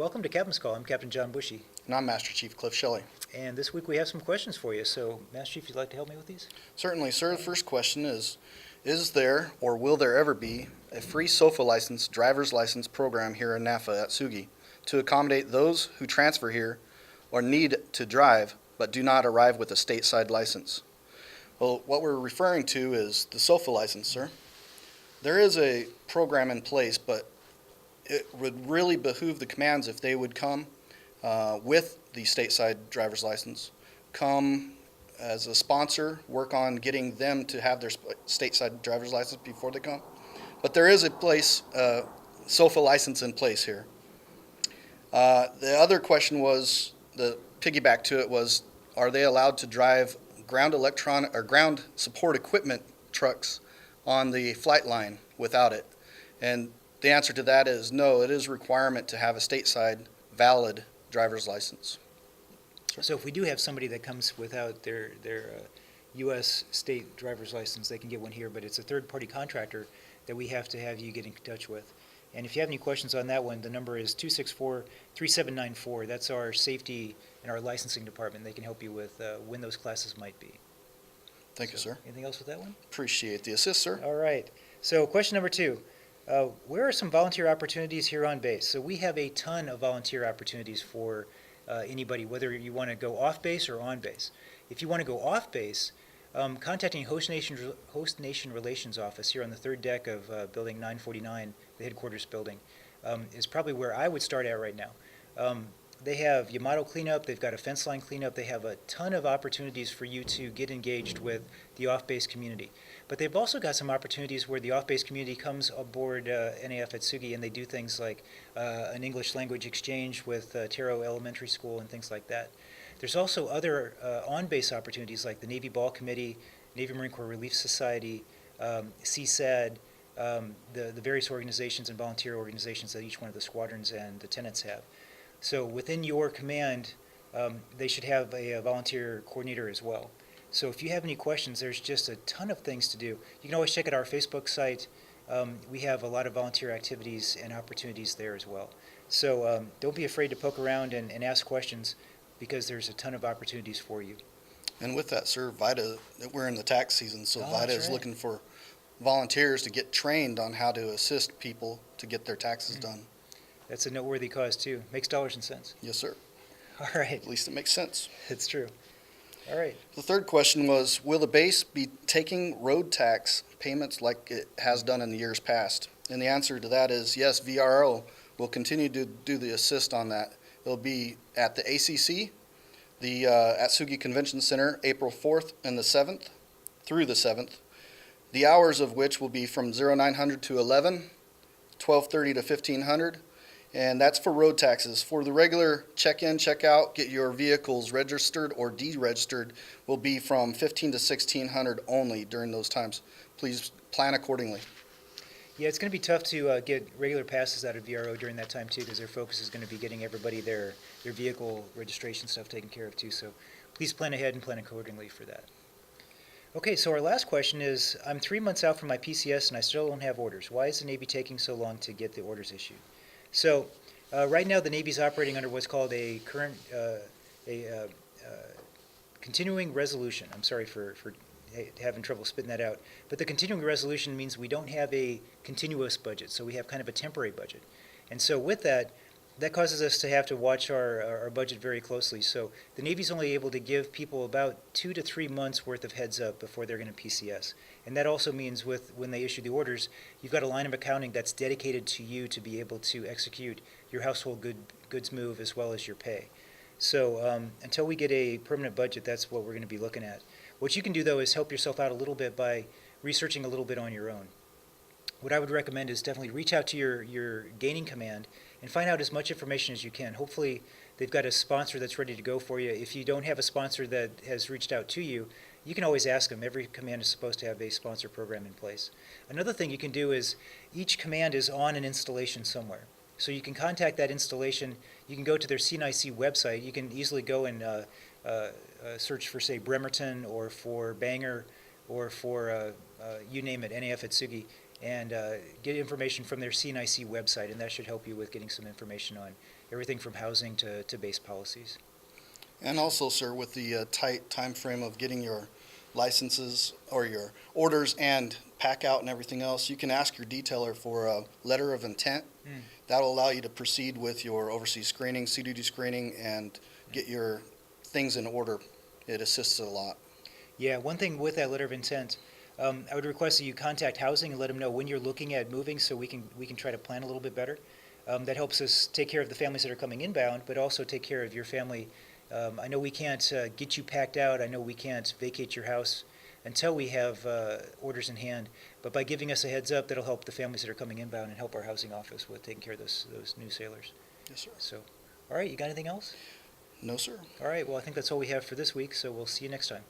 welcome to Captain's Call. I'm Captain John Bushy, And I'm Master Chief Cliff Shelley. and this week we have some questions for you. So, Master Chief, you'd like to help me with these? Certainly, sir. The first question is there or will there ever be a free SOFA license, driver's license program here in NAFA at Atsugi to accommodate those who transfer here or need to drive but do not arrive with a stateside license? Well, what we're referring to is the SOFA license, sir. There is a program in place, but it would really behoove the commands if they would come with the stateside driver's license, come as a sponsor, work on getting them to have their stateside driver's license before they come. But there is a place, SOFA license in place here. The other question was, the piggyback to it was, are they allowed to drive ground electronic or ground support equipment trucks on the flight line without it? And the answer to that is no. It is a requirement to have a stateside valid driver's license. So, if we do have somebody that comes without their U.S. state driver's license, they can get one here, but it's a third-party contractor that we have to have you get in touch with. And if you have any questions on that one, the number is 264-3794. That's our safety and our licensing department. They can help you with when those classes might be. Thank you, sir. Anything else with that one? Appreciate the assist, sir. All right. So, question number 2. Where are some volunteer opportunities here on base? So we have a ton of volunteer opportunities for anybody, whether you want to go off base or on base. If you want to go off base, contacting Host Nation Relations Office here on the third deck of Building 949, the headquarters building, is probably where I would start at right now. They have Yamato cleanup, they've got a fence line cleanup, they have a ton of opportunities for you to get engaged with the off-base community. But they've also got some opportunities where the off-base community comes aboard NAF Atsugi and they do things like an English language exchange with Taro Elementary School and things like that. There's also other on-base opportunities like the Navy Ball Committee, Navy Marine Corps Relief Society, CSAD, the various organizations and volunteer organizations that each one of the squadrons and the tenants have. So within your command, they should have a volunteer coordinator as well. So if you have any questions, there's just a ton of things to do. You can always check out our Facebook site. We have a lot of volunteer activities and opportunities there as well. So don't be afraid to poke around and ask questions because there's a ton of opportunities for you. And with that, sir, VITA, we're in the tax season, so VITA is right. looking for volunteers to get trained on how to assist people to get their taxes done. That's a noteworthy cause too. Makes dollars and cents. Yes, sir. All right. At least it makes sense. It's true. All right. The third question was, will the base be taking road tax payments like it has done in the years past? And the answer to that is yes, VRO will continue to do the assist on that. It'll be at the ACC, the Atsugi Convention Center, April 4th and the 7th through the 7th, the hours of which will be from 0900 to 11, 12:30 to 1500, and that's for road taxes. For the regular check-in, check-out, get your vehicles registered or deregistered will be from 15 to 1600 only during those times. Please plan accordingly. Yeah, it's going to be tough to get regular passes out of VRO during that time too, because their focus is going to be getting everybody their vehicle registration stuff taken care of too. So please plan ahead and plan accordingly for that. Okay, so our last question is, I'm 3 months out from my PCS and I still don't have orders. Why is the Navy taking so long to get the orders issued? So right now the Navy's operating under what's called a continuing resolution. I'm sorry for having trouble spitting that out. But the continuing resolution means we don't have a continuous budget, so we have kind of a temporary budget. And so with that, that causes us to have to watch our budget very closely. So the Navy's only able to give people about 2 to 3 months worth of heads up before they're going to PCS. And that also means when they issue the orders, you've got a line of accounting that's dedicated to you to be able to execute your household goods move as well as your pay. So until we get a permanent budget, that's what we're going to be looking at. What you can do, though, is help yourself out a little bit by researching a little bit on your own. What I would recommend is definitely reach out to your gaining command and find out as much information as you can. Hopefully, they've got a sponsor that's ready to go for you. If you don't have a sponsor that has reached out to you, you can always ask them. Every command is supposed to have a sponsor program in place. Another thing you can do is each command is on an installation somewhere. So you can contact that installation. You can go to their CNIC website. You can easily go and search for, say, Bremerton or for Bangor or for, you name it, NAF Atsugi, and get information from their CNIC website, and that should help you with getting some information on everything from housing to base policies. And also, sir, with the tight time frame of getting your licenses or your orders and pack out and everything else, you can ask your detailer for a letter of intent. Mm. That'll allow you to proceed with your overseas screening, CDD screening, and get your things in order. It assists a lot. Yeah, one thing with that letter of intent, I would request that you contact housing and let them know when you're looking at moving so we can try to plan a little bit better. That helps us take care of the families that are coming inbound, but also take care of your family. I know we can't get you packed out. I know we can't vacate your house until we have orders in hand. But by giving us a heads up, that'll help the families that are coming inbound and help our housing office with taking care of those new sailors. Yes, sir. So, all right, you got anything else? No, sir. All right, well, I think that's all we have for this week, so we'll see you next time.